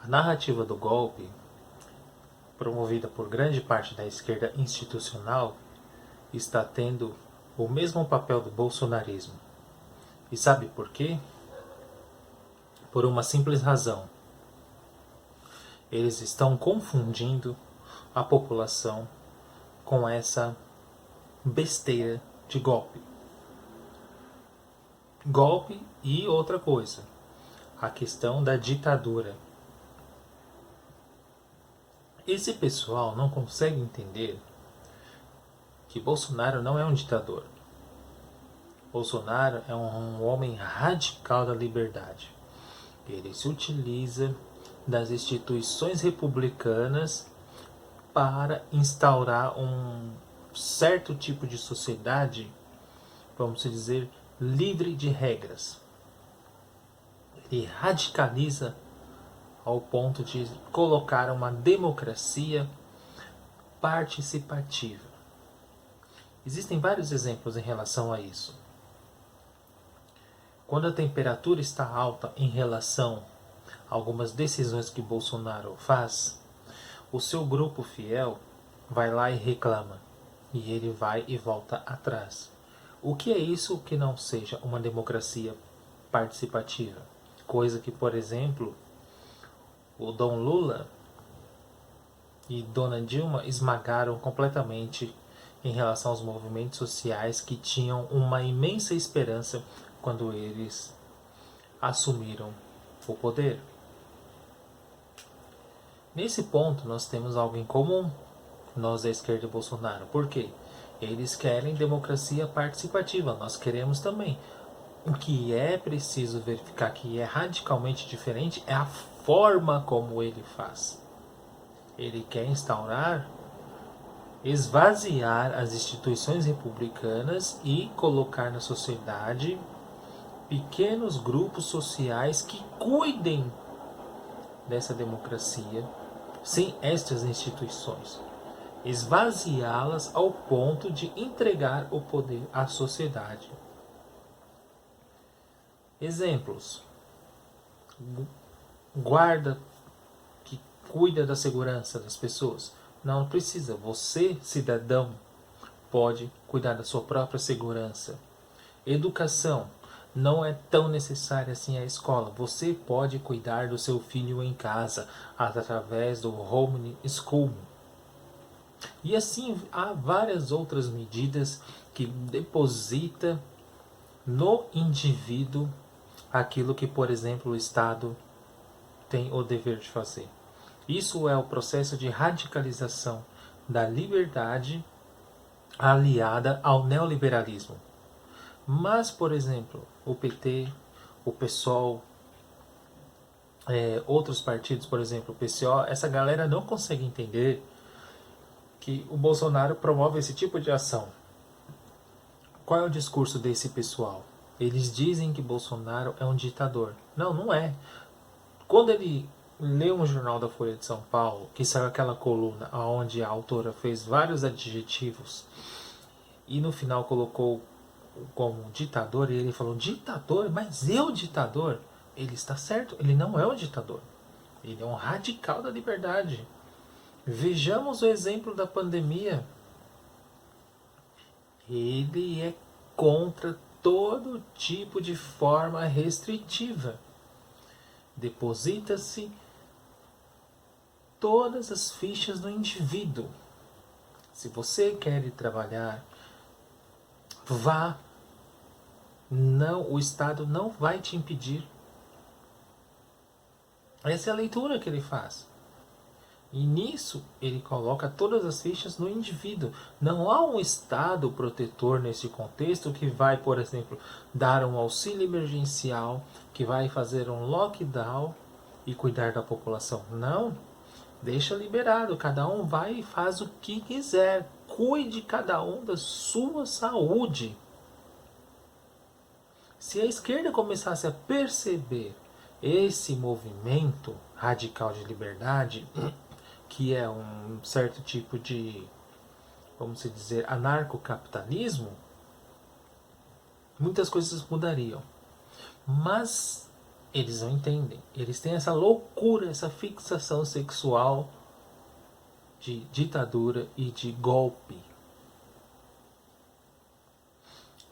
narrativa do golpe, promovida por grande parte da esquerda institucional, está tendo o mesmo papel do bolsonarismo. E sabe por quê? Por uma simples razão. Eles estão confundindo a população com essa besteira de golpe. Golpe e outra coisa, a questão da ditadura. Esse pessoal não consegue entender que Bolsonaro não é um ditador. Bolsonaro é um homem radical da liberdade. Ele se utiliza das instituições republicanas para instaurar um certo tipo de sociedade, vamos dizer, livre de regras. Ele radicaliza ao ponto de colocar uma democracia participativa. Existem vários exemplos em relação a isso. Quando a temperatura está alta em relação a algumas decisões que Bolsonaro faz, o seu grupo fiel vai lá e reclama. E ele vai e volta atrás. O que é isso que não seja uma democracia participativa? Coisa que, por exemplo, o Dom Lula e Dona Dilma esmagaram completamente em relação aos movimentos sociais que tinham uma imensa esperança quando eles assumiram o poder. Nesse ponto nós temos algo em comum, nós da esquerda e Bolsonaro. Por quê? Eles querem democracia participativa, nós queremos também. O que é preciso verificar que é radicalmente diferente é a forma como ele faz. Ele quer esvaziar as instituições republicanas e colocar na sociedade pequenos grupos sociais que cuidem dessa democracia sem estas instituições. Esvaziá-las ao ponto de entregar o poder à sociedade. Exemplos. Guarda que cuida da segurança das pessoas. Não precisa. Você, cidadão, pode cuidar da sua própria segurança. Educação. Não é tão necessária assim a escola. Você pode cuidar do seu filho em casa através do home school. E assim há várias outras medidas que depositam no indivíduo aquilo que, por exemplo, o Estado tem o dever de fazer. Isso é o processo de radicalização da liberdade aliada ao neoliberalismo. Mas, por exemplo, o PT, o PSOL, outros partidos, por exemplo, o PCO, essa galera não consegue entender que o Bolsonaro promove esse tipo de ação. Qual é o discurso desse pessoal? Eles dizem que Bolsonaro é um ditador. Não, não é. Quando ele lê um jornal da Folha de São Paulo, que saiu aquela coluna onde a autora fez vários adjetivos e no final colocou como ditador, e ele falou, ditador? Mas eu ditador? Ele está certo, ele não é um ditador. Ele é um radical da liberdade. Vejamos o exemplo da pandemia. Ele é contra todo tipo de forma restritiva. Deposita-se todas as fichas no indivíduo. Se você quer ir trabalhar, vá. Não, o Estado não vai te impedir. Essa é a leitura que ele faz. E nisso ele coloca todas as fichas no indivíduo. Não há um Estado protetor nesse contexto que vai, por exemplo, dar um auxílio emergencial, que vai fazer um lockdown e cuidar da população. Não. Deixa liberado. Cada um vai e faz o que quiser. Cuide cada um da sua saúde. Se a esquerda começasse a perceber esse movimento radical de liberdade, que é um certo tipo de, vamos dizer, anarcocapitalismo, muitas coisas mudariam. Mas Eles não entendem. Eles têm essa loucura, essa fixação sexual de ditadura e de golpe.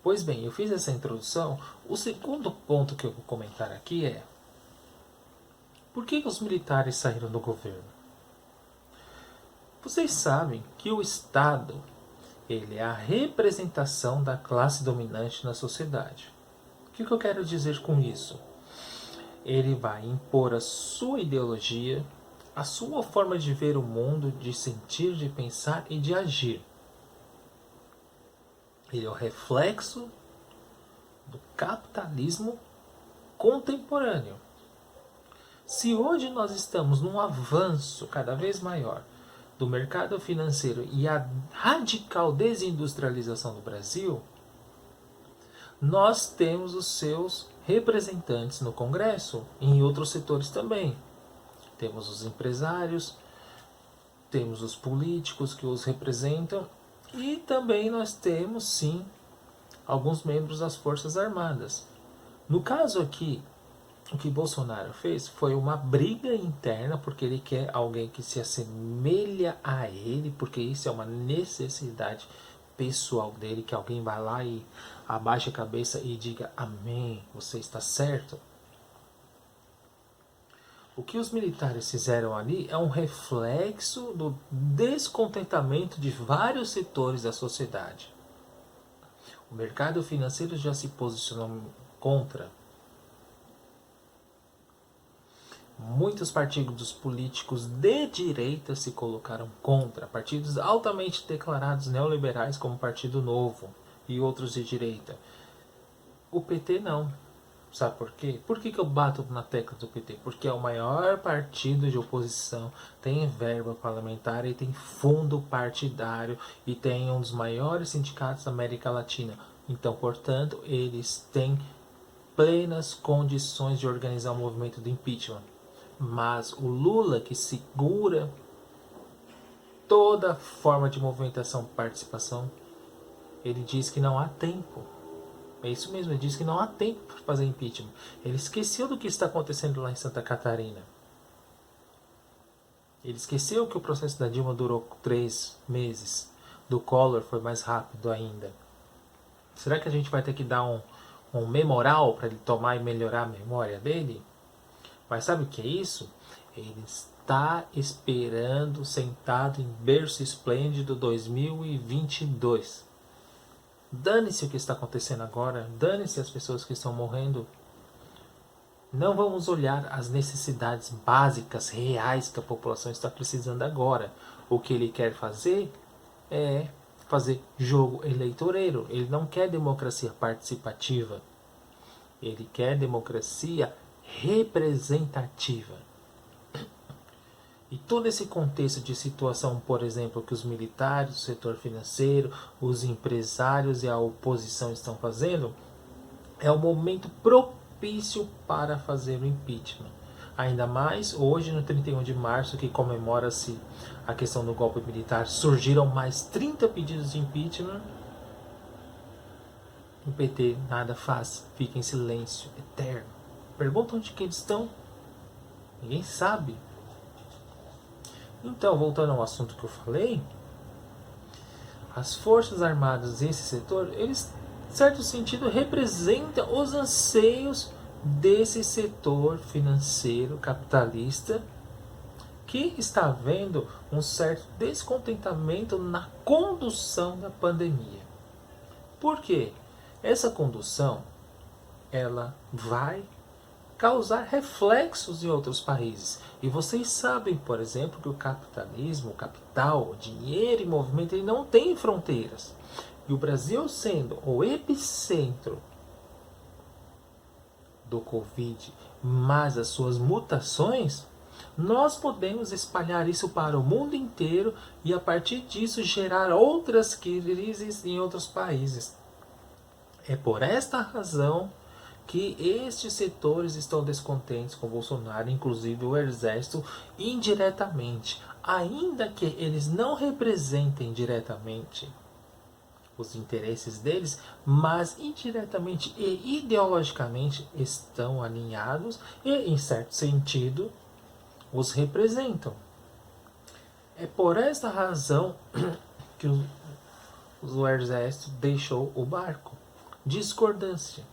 Pois bem, eu fiz essa introdução. O segundo ponto que eu vou comentar aqui é: por que os militares saíram do governo? Vocês sabem que o Estado, ele é a representação da classe dominante na sociedade. O que eu quero dizer com isso? Ele vai impor a sua ideologia, a sua forma de ver o mundo, de sentir, de pensar e de agir. Ele é o reflexo do capitalismo contemporâneo. Se hoje nós estamos num avanço cada vez maior do mercado financeiro e a radical desindustrialização do Brasil, nós temos os seus representantes no Congresso e em outros setores também. Temos os empresários, temos os políticos que os representam e também nós temos, sim, alguns membros das Forças Armadas. No caso aqui, o que Bolsonaro fez foi uma briga interna, porque ele quer alguém que se assemelha a ele, porque isso é uma necessidade pessoal dele, que alguém vá lá e abaixe a cabeça e diga amém, você está certo. O que os militares fizeram ali é um reflexo do descontentamento de vários setores da sociedade. O mercado financeiro já se posicionou contra. Muitos partidos políticos de direita se colocaram contra. Partidos altamente declarados neoliberais como o Partido Novo e outros de direita. O PT não. Sabe por quê? Por que eu bato na tecla do PT? Porque é o maior partido de oposição, tem verba parlamentar e tem fundo partidário e tem um dos maiores sindicatos da América Latina. Então, portanto, eles têm plenas condições de organizar o movimento do impeachment. Mas o Lula, que segura toda forma de movimentação e participação, ele diz que não há tempo. É isso mesmo, ele diz que não há tempo para fazer impeachment. Ele esqueceu do que está acontecendo lá em Santa Catarina. Ele esqueceu que o processo da Dilma durou 3 meses. Do Collor foi mais rápido ainda. Será que a gente vai ter que dar um memoral para ele tomar e melhorar a memória dele? Mas sabe o que é isso? Ele está esperando sentado em berço esplêndido 2022. Dane-se o que está acontecendo agora, dane-se as pessoas que estão morrendo. Não vamos olhar as necessidades básicas, reais que a população está precisando agora. O que ele quer fazer é fazer jogo eleitoreiro. Ele não quer democracia participativa. Ele quer democracia representativa. E todo esse contexto de situação, por exemplo, que os militares, o setor financeiro, os empresários e a oposição estão fazendo, é o momento propício para fazer o impeachment. Ainda mais hoje, no 31 de março, que comemora-se a questão do golpe militar, surgiram mais 30 pedidos de impeachment. O PT nada faz, fica em silêncio eterno. Perguntam onde que eles estão. Ninguém sabe. Então, voltando ao assunto que eu falei, as Forças Armadas e esse setor, eles, em certo sentido, representam os anseios desse setor financeiro capitalista que está vendo um certo descontentamento na condução da pandemia. Por quê? Essa condução, ela vai causar reflexos em outros países. E vocês sabem, por exemplo, que o capitalismo, o capital, o dinheiro em movimento, ele não tem fronteiras. E o Brasil sendo o epicentro do Covid, mas as suas mutações, nós podemos espalhar isso para o mundo inteiro e a partir disso gerar outras crises em outros países. É por esta razão que estes setores estão descontentes com Bolsonaro, inclusive o Exército, indiretamente, ainda que eles não representem diretamente os interesses deles, mas indiretamente e ideologicamente estão alinhados e, em certo sentido, os representam. É por esta razão que o exército deixou o barco. Discordância.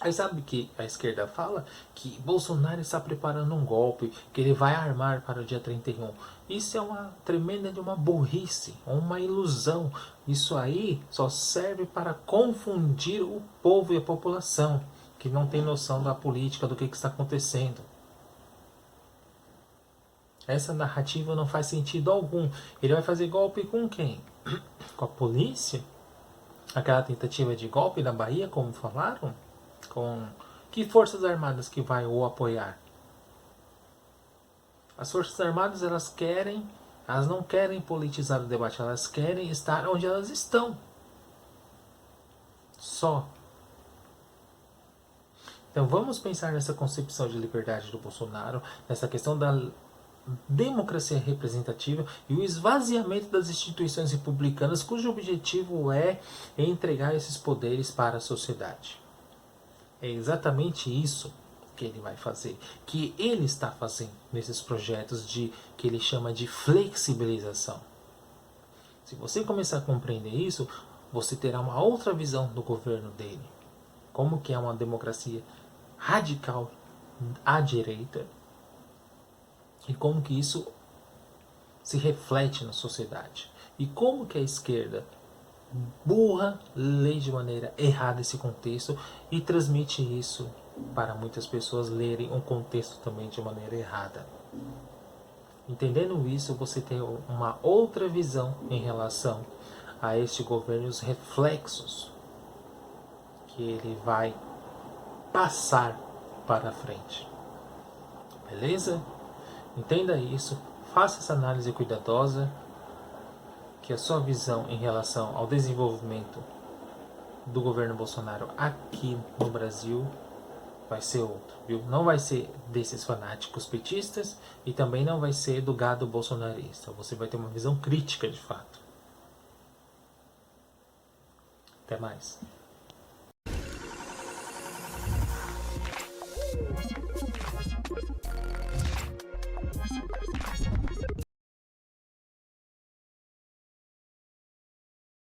Aí sabe que a esquerda fala que Bolsonaro está preparando um golpe, que ele vai armar para o dia 31. Isso é uma tremenda de uma burrice, uma ilusão. Isso aí só serve para confundir o povo e a população, que não tem noção da política, do que está acontecendo. Essa narrativa não faz sentido algum. Ele vai fazer golpe com quem? Com a polícia? Aquela tentativa de golpe na Bahia, como falaram? Com que forças armadas que vai o apoiar? As forças armadas, elas não querem politizar o debate, elas querem estar onde elas estão. Só. Então vamos pensar nessa concepção de liberdade do Bolsonaro, nessa questão da democracia representativa e o esvaziamento das instituições republicanas, cujo objetivo é entregar esses poderes para a sociedade. É exatamente isso que ele vai fazer, que ele está fazendo nesses projetos que ele chama de flexibilização. Se você começar a compreender isso, você terá uma outra visão do governo dele. Como que é uma democracia radical à direita e como que isso se reflete na sociedade. E como que a esquerda burra lê de maneira errada esse contexto e transmite isso para muitas pessoas lerem um contexto também de maneira errada. Entendendo isso, você tem uma outra visão em relação a este governo e os reflexos que ele vai passar para frente. Beleza? Entenda isso, faça essa análise cuidadosa, que a sua visão em relação ao desenvolvimento do governo Bolsonaro aqui no Brasil vai ser outro, viu? Não vai ser desses fanáticos petistas e também não vai ser do gado bolsonarista. Você vai ter uma visão crítica de fato. Até mais.